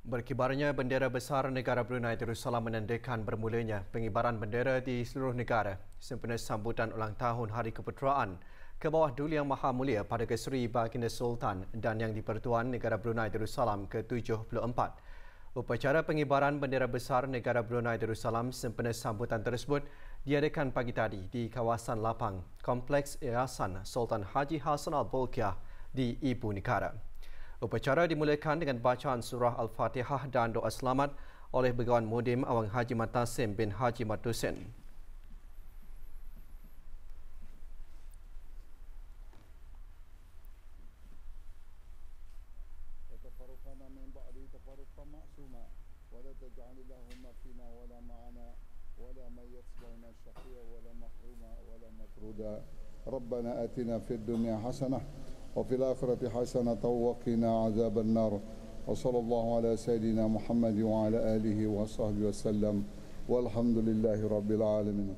Berkibarnya bendera besar negara Brunei Darussalam menandakan bermulanya pengibaran bendera di seluruh negara sempena sambutan ulang tahun Hari Keputeraan ke bawah Duli Yang Maha Mulia Perdana Seri Baginda Sultan dan Yang di-Pertuan Negara Brunei Darussalam ke-74. Upacara pengibaran bendera besar negara Brunei Darussalam sempena sambutan tersebut diadakan pagi tadi di kawasan lapang Kompleks Yayasan Sultan Haji Hassan Al-Bolkiah di Ibu Negara. Upacara dimulakan dengan bacaan surah Al-Fatihah dan doa selamat oleh Begawan Mudim Awang Haji Matasim bin Haji Matusin. ربنا آتنا في الدنيا حسنة وفي الآخرة حسنة وقنا عذاب النار وصلى الله على سيدنا محمد وعلى آله وصحبه وسلم والحمد لله رب العالمين.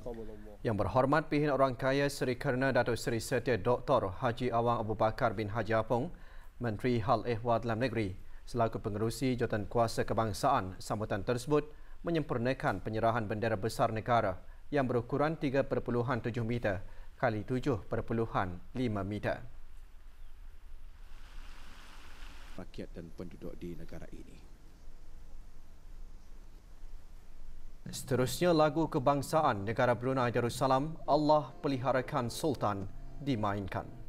Yang berhormat Pimpinan Orang Kaya Seri Kerna Datuk Seri Setia Dr. Haji Awang Abu Bakar bin Haji Apong, Menteri Hal Ehwal Dalam Negeri, selaku pengerusi Jawatan Kuasa Kebangsaan, sambutan tersebut menyempurnakan penyerahan bendera besar negara yang berukuran 3.7 meter kali 7.5 meter. Rakyat dan penduduk di negara ini. Seterusnya lagu kebangsaan negara Brunei Darussalam, Allah Peliharakan Sultan, dimainkan.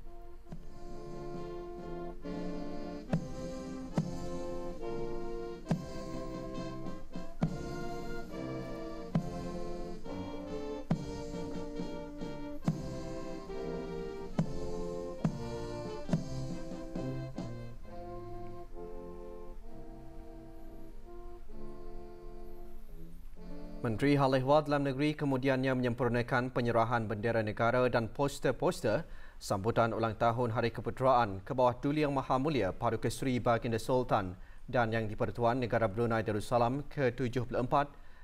Menteri Hal Ehwal Dalam Negeri kemudiannya menyempurnakan penyerahan bendera negara dan poster-poster sambutan ulang tahun Hari Keputeraan ke bawah Duli Yang Maha Mulia Perdana Seri Baginda Sultan dan Yang di-Pertuan Negara Brunei Darussalam ke-74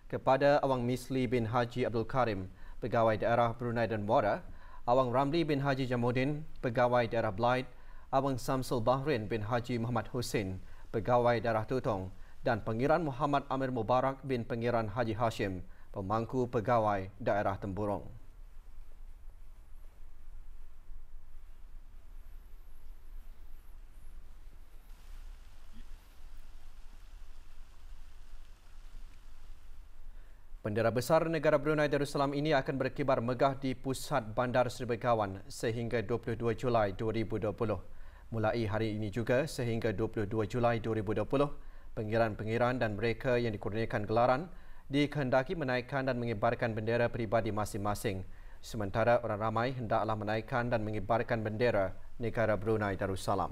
kepada Awang Misli bin Haji Abdul Karim, Pegawai Daerah Brunei dan Muara, Awang Ramli bin Haji Jamuddin, Pegawai Daerah Blaid, Awang Samsul Bahrin bin Haji Muhammad Hussein, Pegawai Daerah Tutong, dan Pengiran Muhammad Amir Mubarak bin Pengiran Haji Hashim, Pemangku Pegawai Daerah Temburong. Bendera besar negara Brunei Darussalam ini akan berkibar megah di pusat Bandar Seri Begawan sehingga 22 Julai 2020. Mulai hari ini juga sehingga 22 Julai 2020, pengiran-pengiran dan mereka yang dikurniakan gelaran dikehendaki menaikkan dan mengibarkan bendera peribadi masing-masing. Sementara orang ramai hendaklah menaikkan dan mengibarkan bendera negara Brunei Darussalam.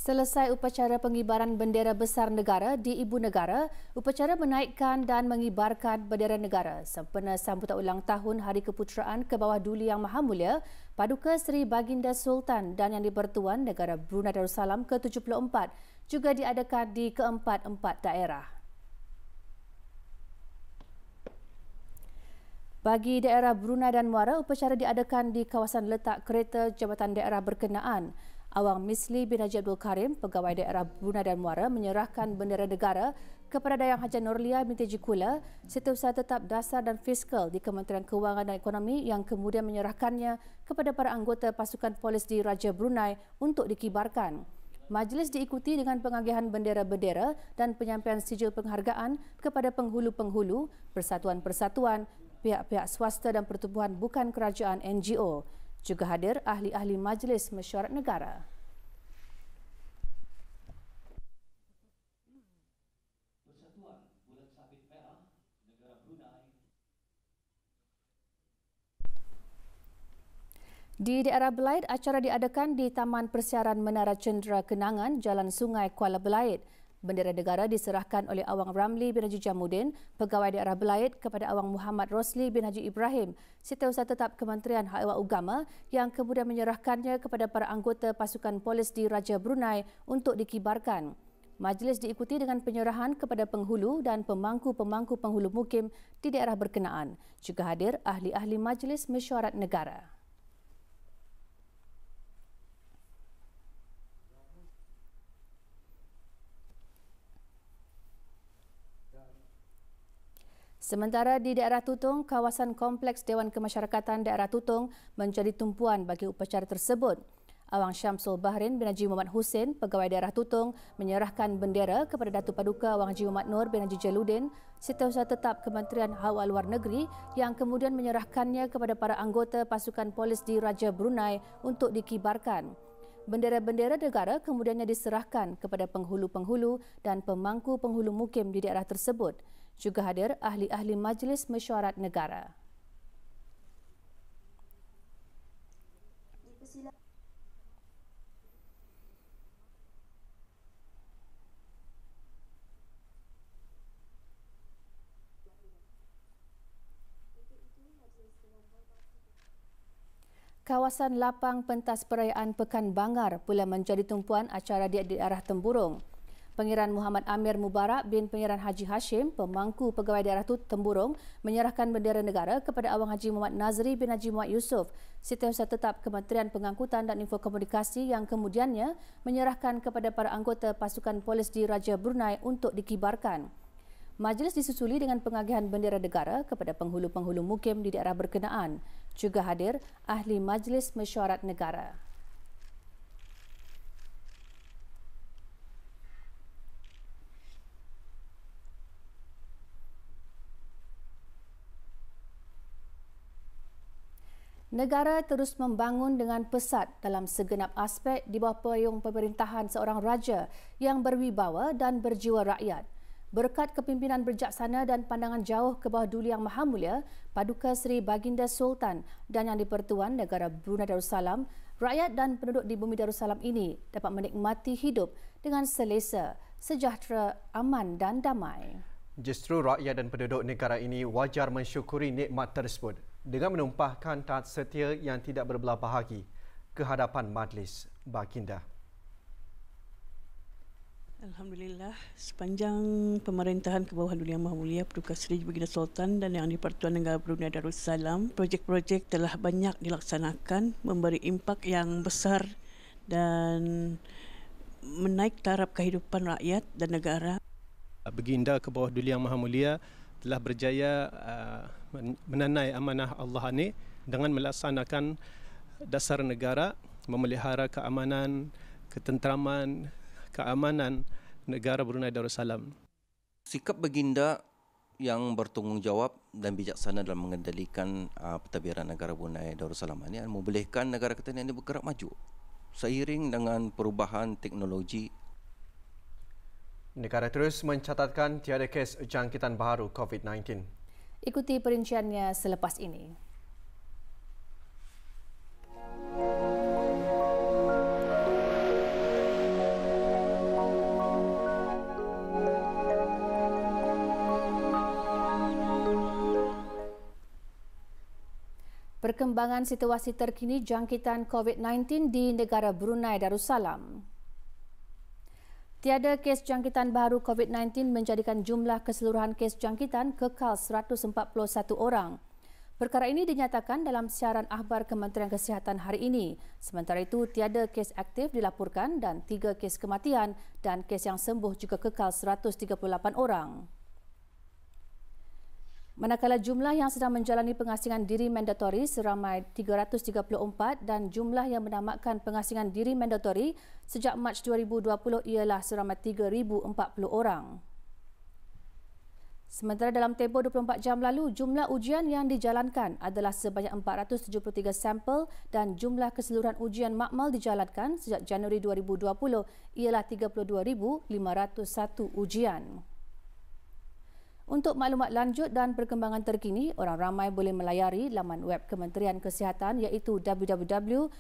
Selesai upacara pengibaran bendera besar negara di Ibu Negara, upacara menaikkan dan mengibarkan bendera negara sempena sambutan ulang tahun Hari Keputeraan ke bawah Duli Yang Maha Mulia Paduka Seri Baginda Sultan dan Yang di-Pertuan Negara Brunei Darussalam ke-74 juga diadakan di keempat-empat daerah. Bagi daerah Brunei dan Muara, upacara diadakan di kawasan letak kereta Jabatan Daerah berkenaan. Awang Misli bin Haji Abdul Karim, Pegawai Daerah Brunei dan Muara, menyerahkan bendera negara kepada Dayang Haji Nurlia binti Jikula, Setiausaha Tetap Dasar dan Fiskal di Kementerian Kewangan dan Ekonomi yang kemudian menyerahkannya kepada para anggota pasukan polis di Raja Brunei untuk dikibarkan. Majlis diikuti dengan pengagihan bendera-bendera dan penyampaian sijil penghargaan kepada penghulu-penghulu, persatuan-persatuan, pihak-pihak swasta dan pertubuhan bukan kerajaan NGO. Juga hadir ahli-ahli Majlis Mesyuarat Negara. Di daerah Belaid, acara diadakan di Taman Persiaran Menara Cendera Kenangan, Jalan Sungai Kuala Belaid. Bendera negara diserahkan oleh Awang Ramli bin Haji Jamuddin, Pegawai Daerah Belaid, kepada Awang Muhammad Rosli bin Haji Ibrahim, Setiausaha Tetap Kementerian Hak Ehwal Agama yang kemudian menyerahkannya kepada para anggota pasukan polis di Raja Brunei untuk dikibarkan. Majlis diikuti dengan penyerahan kepada penghulu dan pemangku-pemangku penghulu mukim di daerah berkenaan. Juga hadir ahli-ahli Majlis Mesyuarat Negara. Sementara di daerah Tutong, kawasan Kompleks Dewan Kemasyarakatan Daerah Tutong menjadi tumpuan bagi upacara tersebut. Awang Syamsul Bahrin bin Haji Muhammad Hussein, Pegawai Daerah Tutong, menyerahkan bendera kepada Datuk Paduka Awang Haji Muhammad Nur bin Haji Jaludin, Setiausaha Tetap Kementerian Hawal Luar Negeri yang kemudian menyerahkannya kepada para anggota pasukan polis di Raja Brunei untuk dikibarkan. Bendera-bendera negara kemudiannya diserahkan kepada penghulu-penghulu dan pemangku penghulu mukim di daerah tersebut. Juga hadir ahli-ahli Majlis Mesyuarat Negara. Kawasan lapang pentas perayaan Pekan Bangar pula menjadi tumpuan acara di daerah Temburong. Pangeran Muhammad Amir Mubarak bin Pangeran Haji Hashim, pemangku Pegawai Daerah Temburong, menyerahkan bendera negara kepada Awang Haji Muhammad Nazri bin Haji Muhammad Yusof, Setiausaha Tetap Kementerian Pengangkutan dan Infokomunikasi yang kemudiannya menyerahkan kepada para anggota pasukan polis di Raja Brunei untuk dikibarkan. Majlis disusuli dengan pengagihan bendera negara kepada penghulu-penghulu mukim di daerah berkenaan. Juga hadir ahli Majlis Mesyuarat Negara. Negara terus membangun dengan pesat dalam segenap aspek di bawah payung pemerintahan seorang raja yang berwibawa dan berjiwa rakyat. Berkat kepimpinan berjaksana dan pandangan jauh ke bawah Duli Yang Maha Mulia, Paduka Seri Baginda Sultan dan Yang di-Pertuan Negara Brunei Darussalam, rakyat dan penduduk di bumi Darussalam ini dapat menikmati hidup dengan selesa, sejahtera, aman dan damai. Justru rakyat dan penduduk negara ini wajar mensyukuri nikmat tersebut dengan menumpahkan taat setia yang tidak berbelah bahagi ke hadapan Majlis Baginda. Alhamdulillah, sepanjang pemerintahan ke bawah Duli Yang Maha Mulia Paduka Seri Baginda Sultan dan Yang di-Pertuan Negara Brunei Darussalam, projek-projek telah banyak dilaksanakan, memberi impak yang besar dan menaik taraf kehidupan rakyat dan negara. Baginda ke bawah Duli Yang Maha Mulia telah berjaya menanai amanah Allah ini dengan melaksanakan dasar negara, memelihara keamanan, ketenteraman, keamanan negara Brunei Darussalam. Sikap Baginda yang bertanggungjawab dan bijaksana dalam mengendalikan pentadbiran negara Brunei Darussalam ini membolehkan negara kita ini bergerak maju seiring dengan perubahan teknologi. Negara terus mencatatkan tiada kes jangkitan baru COVID-19. Ikuti perinciannya selepas ini. Perkembangan situasi terkini jangkitan COVID-19 di negara Brunei Darussalam. Tiada kes jangkitan baru COVID-19 menjadikan jumlah keseluruhan kes jangkitan kekal 141 orang. Perkara ini dinyatakan dalam siaran akhbar Kementerian Kesihatan hari ini. Sementara itu, tiada kes aktif dilaporkan dan 3 kes kematian dan kes yang sembuh juga kekal 138 orang. Manakala jumlah yang sedang menjalani pengasingan diri mandatori seramai 334 dan jumlah yang menamatkan pengasingan diri mandatori sejak Mac 2020 ialah seramai 3,040 orang. Sementara dalam tempoh 24 jam lalu, jumlah ujian yang dijalankan adalah sebanyak 473 sampel dan jumlah keseluruhan ujian makmal dijalankan sejak Januari 2020 ialah 32,501 ujian. Untuk maklumat lanjut dan perkembangan terkini, orang ramai boleh melayari laman web Kementerian Kesihatan iaitu www.moh.gov.bn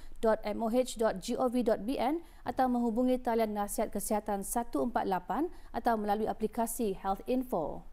atau menghubungi talian nasihat kesihatan 148 atau melalui aplikasi Health Info.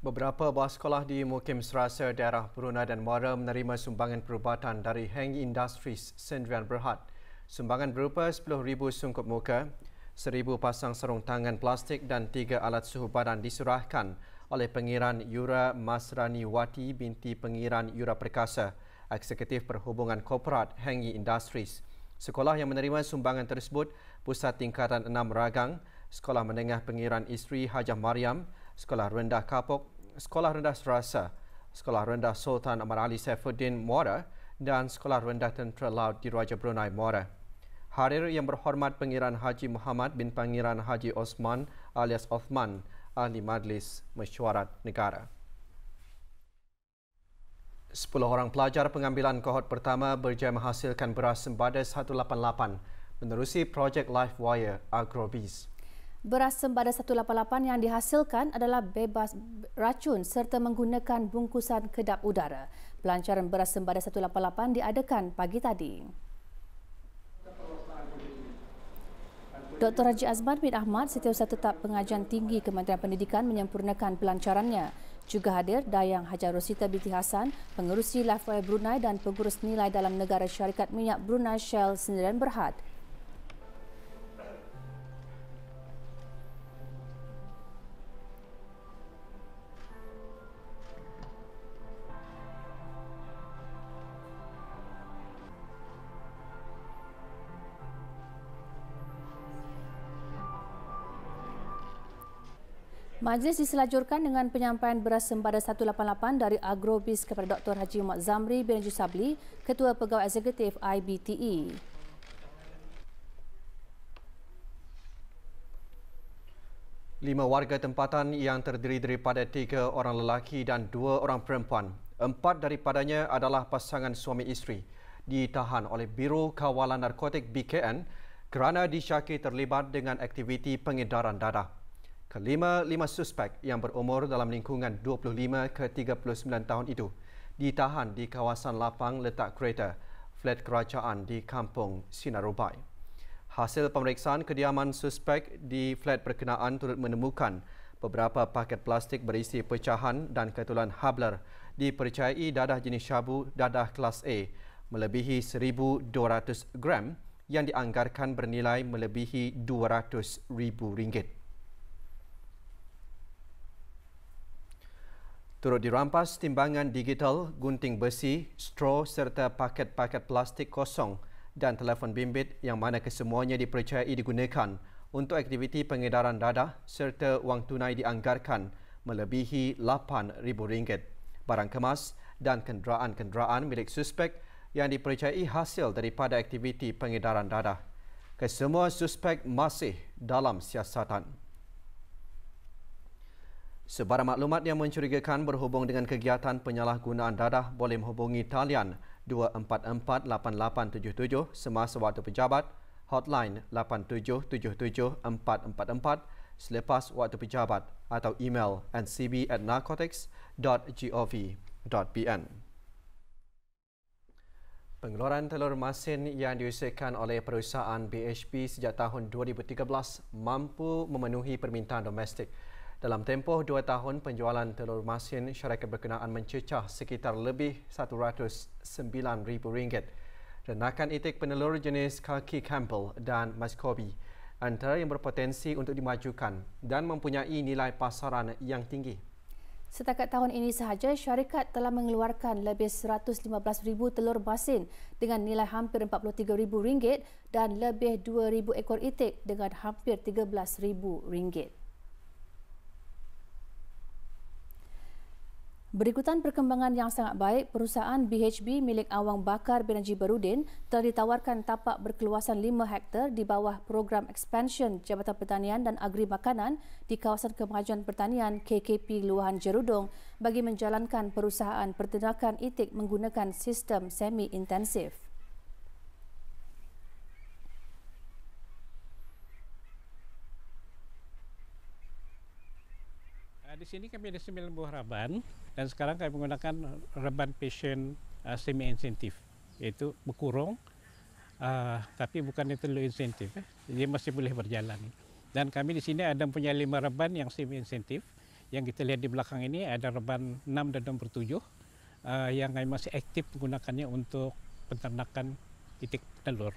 Beberapa buah sekolah di Mukim Serasa, daerah Brunei dan Muara menerima sumbangan perubatan dari Heng Industries Sendirian Berhad. Sumbangan berupa 10,000 sungkup muka, 1,000 pasang sarung tangan plastik dan 3 alat suhu badan diserahkan oleh Pengiran Yura Masrani Wati binti Pengiran Yura Perkasa, Eksekutif Perhubungan Korporat Heng Industries. Sekolah yang menerima sumbangan tersebut Pusat Tingkatan 6 Ragang, Sekolah Menengah Pengiran Isteri Hajah Mariam, Sekolah Rendah Kapok, Sekolah Rendah Serasa, Sekolah Rendah Sultan Ahmad Ali Saifuddin Muara dan Sekolah Rendah Tentera Laut Diraja Brunei Muara. Hadir yang berhormat Pengiran Haji Muhammad bin Pengiran Haji Osman alias Othman, Ahli Majlis Mesyuarat Negara. 10 orang pelajar pengambilan kohort pertama berjaya menghasilkan beras sembada 188 menerusi projek Livewire Agrobiz. Beras sembada 188 yang dihasilkan adalah bebas racun serta menggunakan bungkusan kedap udara. Pelancaran beras sembada 188 diadakan pagi tadi. Dr. Haji Azman bin Ahmad, Setiausaha Tetap Pengajian Tinggi Kementerian Pendidikan menyempurnakan pelancarannya. Juga hadir Dayang Hajar Rosita binti Hassan, Pengerusi Livewire Brunei dan Pengurus Nilai Dalam Negara Syarikat Minyak Brunei Shell Sendirian Berhad. Majlis diselajurkan dengan penyampaian beras sembada 188 dari Agrobiz kepada Dr. Haji Muhammad Zamri bin Jusabli, Ketua Pegawai Eksekutif IBTE. Lima warga tempatan yang terdiri daripada 3 orang lelaki dan 2 orang perempuan, 4 daripadanya adalah pasangan suami isteri, ditahan oleh Biro Kawalan Narkotik BKN kerana disyaki terlibat dengan aktiviti pengedaran dadah. Kelima suspek yang berumur dalam lingkungan 25 ke 39 tahun itu ditahan di kawasan lapang letak kereta, flat kerajaan di Kampung Sinarubai. Hasil pemeriksaan kediaman suspek di flat berkenaan turut menemukan beberapa paket plastik berisi pecahan dan ketulan habler dipercayai dadah jenis syabu dadah kelas A melebihi 1,200 gram yang dianggarkan bernilai melebihi RM200,000. Turut dirampas timbangan digital, gunting besi, straw serta paket-paket plastik kosong dan telefon bimbit yang mana kesemuanya dipercayai digunakan untuk aktiviti pengedaran dadah serta wang tunai dianggarkan melebihi RM8,000. Barang kemas dan kenderaan-kenderaan milik suspek yang dipercayai hasil daripada aktiviti pengedaran dadah. Kesemua suspek masih dalam siasatan. Sebarang maklumat yang mencurigakan berhubung dengan kegiatan penyalahgunaan dadah boleh menghubungi talian 2448877 semasa waktu pejabat, hotline 87774444 selepas waktu pejabat atau email ncb@narcotics.gov.bn. Pengeluaran telur masin yang diusahakan oleh perusahaan BHP sejak tahun 2013 mampu memenuhi permintaan domestik. Dalam tempoh 2 tahun, penjualan telur masin syarikat berkenaan mencecah sekitar lebih RM109,000. Renakan itik penelur jenis Khaki Campbell dan Muscovy antara yang berpotensi untuk dimajukan dan mempunyai nilai pasaran yang tinggi. Setakat tahun ini sahaja, syarikat telah mengeluarkan lebih 115,000 telur masin dengan nilai hampir RM43,000 dan lebih 2,000 ekor itik dengan hampir RM13,000. Berikutan perkembangan yang sangat baik, perusahaan BHB milik Awang Bakar bin Najib Baharudin telah ditawarkan tapak berkeluasan 5 hektar di bawah program ekspansion Jabatan Pertanian dan Agri Makanan di kawasan Kemajuan Pertanian KKP Luahan Jerudong bagi menjalankan perusahaan peternakan itik menggunakan sistem semi-intensif. Di sini kami ada 9 buah raban dan sekarang kami menggunakan raban passion semi-insentif, iaitu berkurung tapi bukan itu low insentif. Dia masih boleh berjalan. Dan kami di sini ada punya 5 raban yang semi-insentif. Yang kita lihat di belakang ini ada raban 6 dan nombor 7 yang kami masih aktif menggunakannya untuk peternakan itik telur.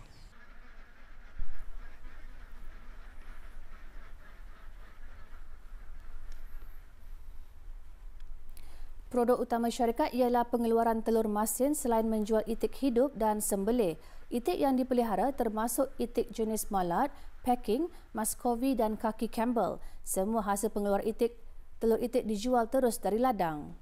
Produk utama syarikat ialah pengeluaran telur masin selain menjual itik hidup dan sembelih. Itik yang dipelihara termasuk itik jenis Malad, Peking, Muscovy dan kaki Campbell. Semua hasil pengeluar telur itik dijual terus dari ladang.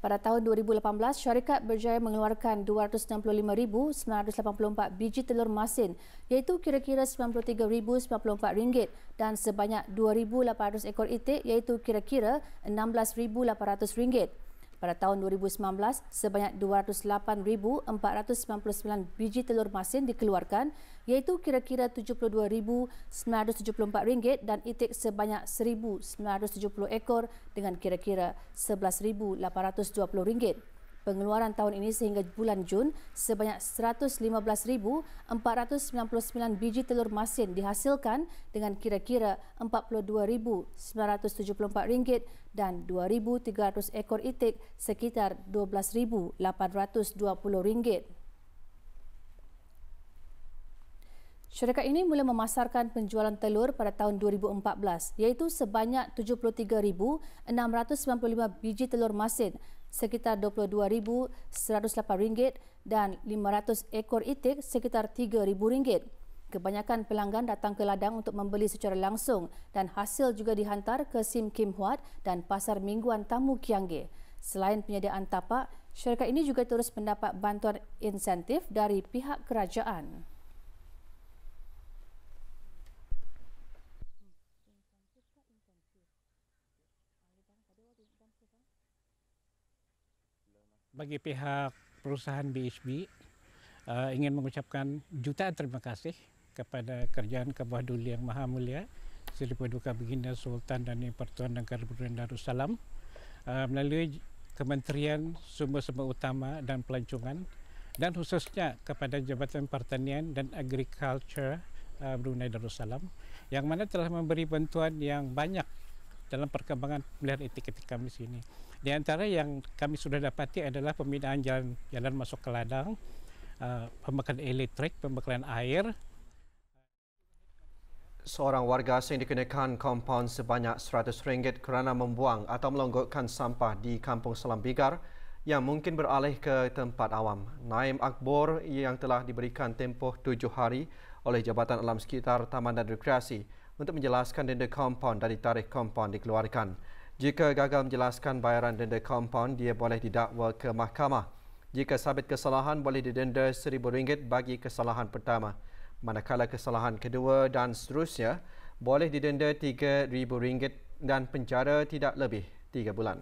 Pada tahun 2018, syarikat berjaya mengeluarkan 265,984 biji telur masin iaitu kira-kira RM93,094 dan sebanyak 2,800 ekor itik iaitu kira-kira RM16,800. Pada tahun 2019, sebanyak 208,499 biji telur masin dikeluarkan iaitu kira-kira RM72,974 dan itik sebanyak 1,970 ekor dengan kira-kira RM11,820. Pengeluaran tahun ini sehingga bulan Jun sebanyak 115,499 biji telur masin dihasilkan dengan kira-kira RM42,974 dan 2,300 ekor itik sekitar RM12,820. Syarikat ini mula memasarkan penjualan telur pada tahun 2014 iaitu sebanyak 73,695 biji telur masin sekitar RM22,108 dan 500 ekor itik sekitar RM3,000. Kebanyakan pelanggan datang ke ladang untuk membeli secara langsung dan hasil juga dihantar ke SIM Kim Huat dan Pasar Mingguan Tamu Kianggeh. Selain penyediaan tapak, syarikat ini juga terus mendapat bantuan insentif dari pihak kerajaan. Bagi pihak perusahaan BHB, ingin mengucapkan jutaan terima kasih kepada Kerajaan Kebawah Duli Yang Maha Mulia Seri Paduka Baginda Sultan dan Pertuan Negara Brunei Darussalam melalui Kementerian Sumber-Sumber Utama dan Pelancongan dan khususnya kepada Jabatan Pertanian dan Agriculture Brunei Darussalam yang mana telah memberi bantuan yang banyak dalam perkembangan pemeliharaan itik-itik kami di sini. Di antara yang kami sudah dapati adalah pembinaan jalan masuk ke ladang, pembekalan elektrik, pembekalan air. Seorang warga asing dikenakan kompaun sebanyak RM100 kerana membuang atau melonggokkan sampah di Kampung Selam Bigar yang mungkin beralih ke tempat awam. Naim Akbor yang telah diberikan tempoh 7 hari oleh Jabatan Alam Sekitar Taman dan Rekreasi untuk menjelaskan denda kompaun dari tarikh kompaun dikeluarkan. Jika gagal menjelaskan bayaran denda kompaun, dia boleh didakwa ke mahkamah. Jika sabit kesalahan, boleh didenda RM1,000 bagi kesalahan pertama. Manakala kesalahan kedua dan seterusnya, boleh didenda RM3,000 dan penjara tidak lebih 3 bulan.